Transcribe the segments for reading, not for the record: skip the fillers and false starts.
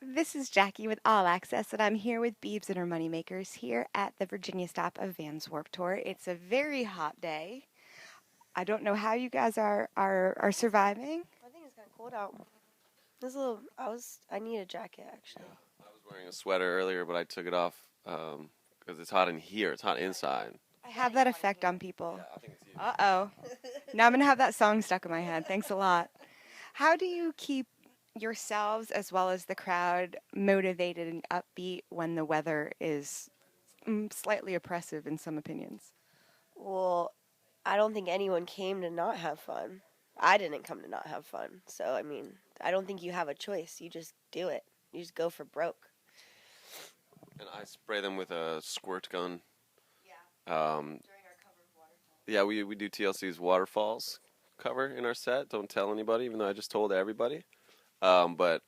This is Jackie with All Access, and I'm here with Beebs and her moneymakers here at the Virginia stop of Vans Warped Tour. It's a very hot day. I don't know how you guys are surviving. I think it's kind of cold out. This little, I need a jacket actually. I was wearing a sweater earlier, but I took it off because it's hot in here. It's hot inside. I have that effect on people. Yeah, I think it's you. Uh-oh. Now I'm going to have that song stuck in my head. Thanks a lot. How do you keep yourselves as well as the crowd motivated and upbeat when the weather is slightly oppressive in some opinions? Well, I don't think anyone came to not have fun. I didn't come to not have fun. So, I mean, I don't think you have a choice. You just do it. You just go for broke. And I spray them with a squirt gun. Yeah. Um, During our cover of Waterfall. yeah, we do TLC's Waterfalls cover in our set. Don't tell anybody, even though I just told everybody. But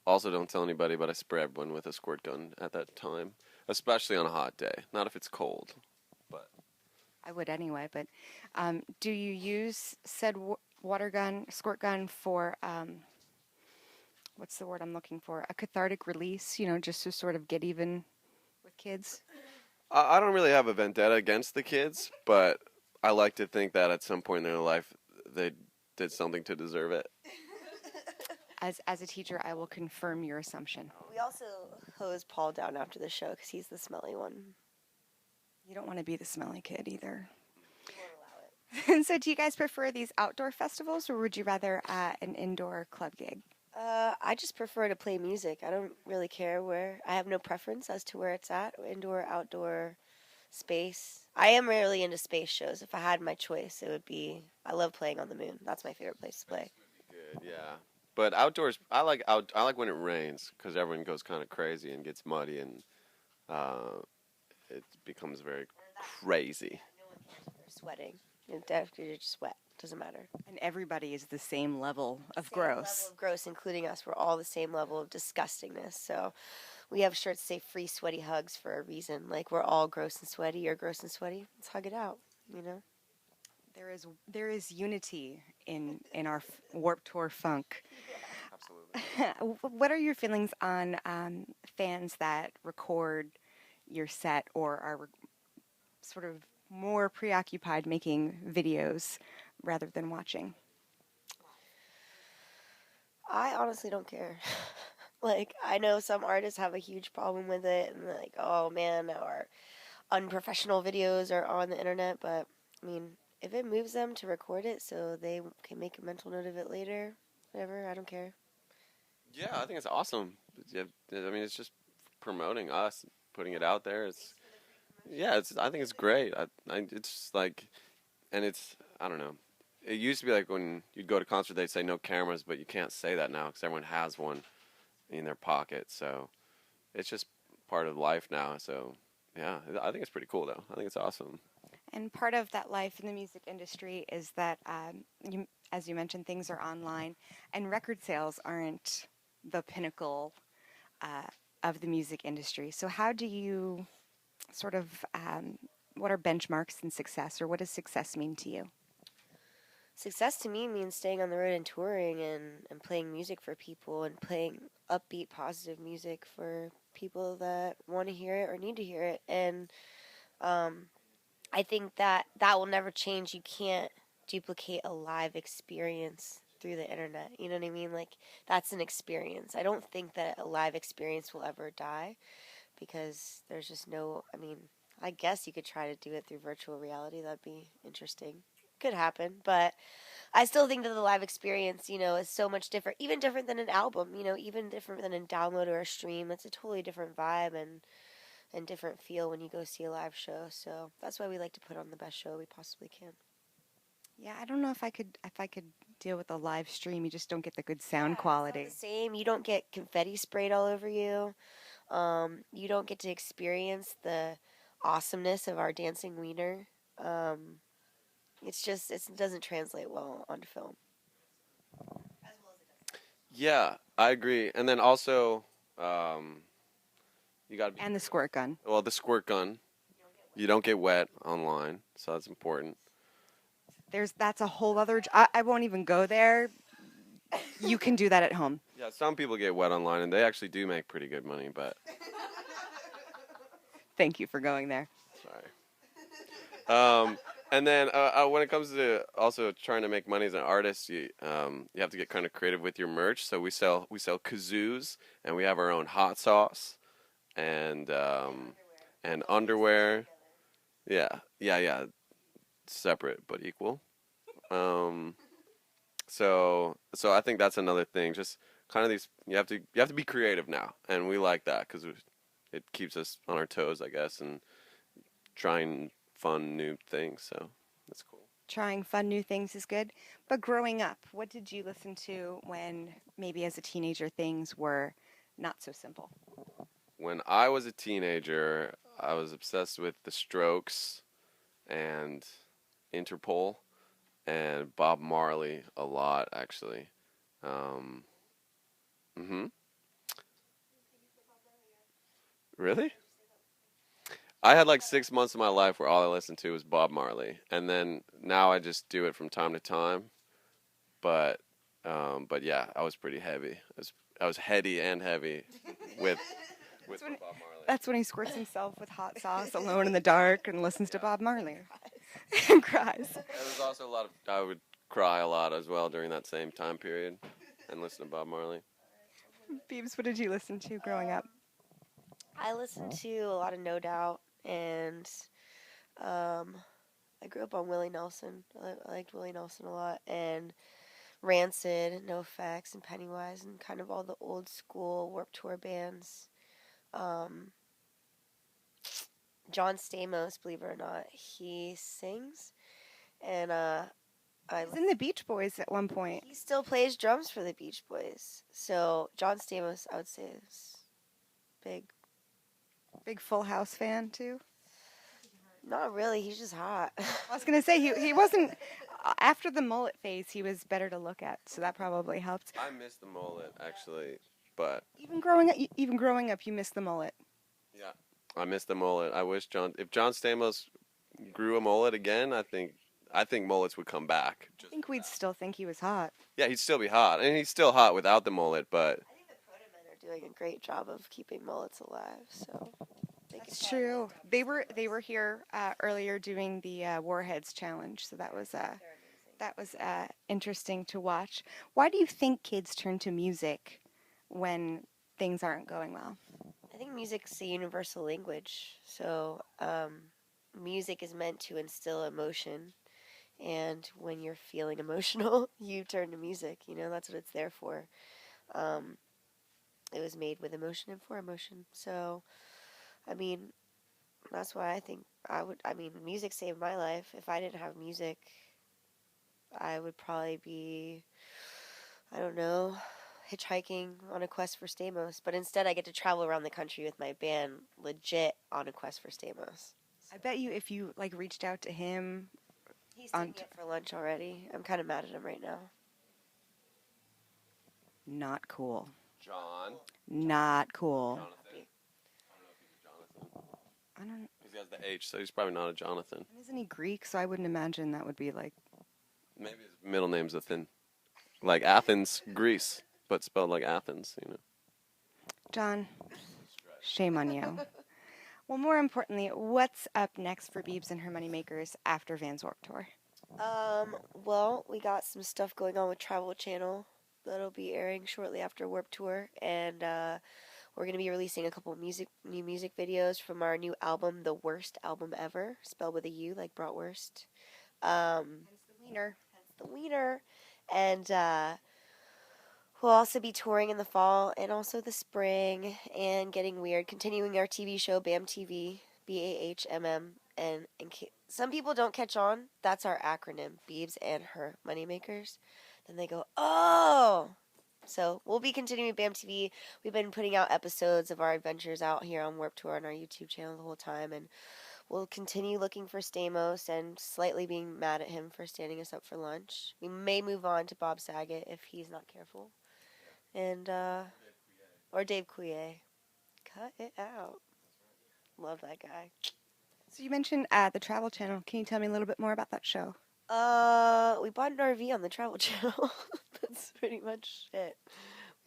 also don't tell anybody, but I spray everyone with a squirt gun at that time, especially on a hot day. Not if it's cold, but I would anyway, but do you use said water gun, squirt gun for, what's the word I'm looking for? A cathartic release, just to sort of get even with kids? I don't really have a vendetta against the kids, but I like to think that at some point in their life they did something to deserve it. As a teacher, I will confirm your assumption. We also hose Paul down after the show because he's the smelly one. You don't want to be the smelly kid either. We won't allow it. So do you guys prefer these outdoor festivals, or would you rather an indoor club gig? I just prefer to play music. I don't really care where. I have no preference as to where it's at, indoor, outdoor, space. I am rarely into space shows. If I had my choice, it would be. I love playing on the moon. That's my favorite place to play. Good, yeah. But outdoors, I like when it rains because everyone goes kind of crazy and gets muddy and it becomes very crazy. No one cares if they're sweating. You're just wet. Doesn't matter. And everybody is the same level of Same gross. level of gross, including us. We're all the same level of disgustingness. So we have shirts that say free sweaty hugs for a reason. Like we're all gross and sweaty. You're gross and sweaty. Let's hug it out, you know? There is unity in our Warped Tour funk. Absolutely. What are your feelings on fans that record your set or are sort of more preoccupied making videos rather than watching? I honestly don't care. Like, I know some artists have a huge problem with it, and they're like, oh man, our unprofessional videos are on the internet, but I mean, if it moves them to record it so they can make a mental note of it later, whatever, I don't care. Yeah, I think it's awesome. Yeah, I mean, it's just promoting us, putting it out there. I think it's great. It's like, and it's, I don't know. It used to be like when you'd go to concert, they'd say no cameras, but you can't say that now because everyone has one in their pocket. So it's just part of life now. So yeah, I think it's pretty cool though. I think it's awesome. And part of that life in the music industry is that, as you mentioned, things are online, and record sales aren't the pinnacle uh, of the music industry. So, how do you sort of, what are benchmarks in success, or what does success mean to you? Success to me means staying on the road and touring and playing music for people and playing upbeat, positive music for people that want to hear it or need to hear it. And um, I think that will never change. You can't duplicate a live experience through the internet. You know what I mean? Like, that's an experience. I don't think that a live experience will ever die because there's just no, I mean, I guess you could try to do it through virtual reality. That'd be interesting. Could happen, but I still think that the live experience, is so much different, even different than an album, even different than a download or a stream. It's a totally different vibe and different feel when you go see a live show. So that's why we like to put on the best show we possibly can. Yeah, I don't know if I could deal with a live stream. You just don't get the good sound quality. It's not the same. You don't get confetti sprayed all over you. You don't get to experience the awesomeness of our dancing wiener. It doesn't translate well onto film. Yeah, I agree. And then also, you got to be And the squirt gun. well. The squirt gun, you don't get wet online, so that's important. That's a whole other. I won't even go there. You can do that at home. Yeah, some people get wet online, and they actually do make pretty good money, but Thank you for going there. sorry. And then when it comes to also trying to make money as an artist, you have to get kind of creative with your merch. So we sell kazoos, and we have our own hot sauce, and underwear. Yeah, separate but equal. Um, so I think that's another thing. Just kind of these you have to be creative now, and we like that because it keeps us on our toes, I guess, and trying fun new things. So that's cool. Trying fun new things is good. But growing up, what did you listen to when maybe as a teenager things were not so simple? When I was a teenager, I was obsessed with The Strokes and Interpol and Bob Marley a lot, actually. Um, hmm Really? I had like 6 months of my life where all I listened to was Bob Marley, and then now I just do it from time to time. But, but yeah, I was pretty heavy. I was heady and heavy with when- Bob Marley. That's when he squirts himself with hot sauce alone in the dark and listens to Bob Marley. Cries. And cries. There was also a lot of I would cry a lot as well during that same time period, and listen to Bob Marley. Beebs, what did you listen to growing up? I listened to a lot of No Doubt, and I grew up on Willie Nelson. I liked Willie Nelson a lot, and Rancid, NoFX, and Pennywise, and kind of all the old school Warped Tour bands. Um, John Stamos, believe it or not, he sings, and He was in the Beach Boys at one point. he still plays drums for the Beach Boys. So John Stamos, I would say, is big. Big Full House fan, too. Not really. He's just hot. I was going to say, he wasn't, after the mullet phase, he was better to look at, so that probably helped. I miss the mullet actually, but Even growing up, you missed the mullet. yeah, I miss the mullet. I wish if John Stamos grew a mullet again, I think mullets would come back. I think we'd still think he was hot. Yeah, he'd still be hot, and he's still hot without the mullet. But I think the Proto-Men are doing a great job of keeping mullets alive. So It's true. They were here earlier doing the Warheads challenge, so that was interesting to watch. Why do you think kids turn to music when things aren't going well? I think music's a universal language. So music is meant to instill emotion, and when you're feeling emotional, you turn to music. You know, that's what it's there for. It was made with emotion and for emotion. So, I mean, that's why I think music saved my life. If I didn't have music, I would probably be, I don't know, hitchhiking on a quest for Stamos. But instead, I get to travel around the country with my band, legit on a quest for Stamos. I bet you if you reached out to him, He's taking me up for lunch already. I'm kind of mad at him right now. not cool. John, Not cool. Jonathan. I don't know if he's a Jonathan. I don't. He has the H, so he's probably not a Jonathan. Isn't he Greek? So I wouldn't imagine that would be like. Maybe his middle name's a thin, like Athens, Greece, but spelled like Athens. John, shame on you. Well, more importantly, what's up next for Beebs and her moneymakers after Van's Warped Tour? Well, we got some stuff going on with Travel Channel that'll be airing shortly after Warped Tour, and we're gonna be releasing a couple new music videos from our new album, The Worst Album Ever, spelled with a U, like bratwurst. Hence the wiener. Hence the wiener, and we'll also be touring in the fall and also the spring and getting weird, continuing our TV show BAM TV, BAHMM, and some people don't catch on. That's our acronym, Beebs and her moneymakers. Then they go, oh! So we'll be continuing BAM TV. We've been putting out episodes of our adventures out here on Warped Tour on our YouTube channel the whole time, and we'll continue looking for Stamos and slightly being mad at him for standing us up for lunch. We may move on to Bob Saget if he's not careful. And, or Dave Coulier. Cut it out. Love that guy. So you mentioned the Travel Channel. Can you tell me a little bit more about that show? We bought an RV on the Travel Channel. That's pretty much it.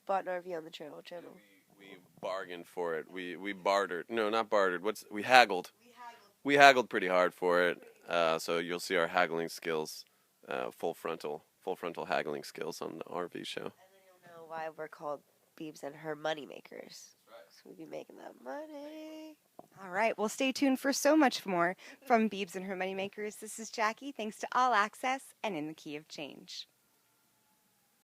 bought an RV on the Travel Channel. We bargained for it. We bartered. No, not bartered. We haggled. We haggled pretty hard for it. So you'll see our haggling skills, full frontal haggling skills on the RV show. And then you'll know why we're called Beebs and her money makers. So we be making that money. All right. Well, stay tuned for so much more from Beebs and her Moneymakers. This is Jackie. Thanks to All Access and In the Key of Change.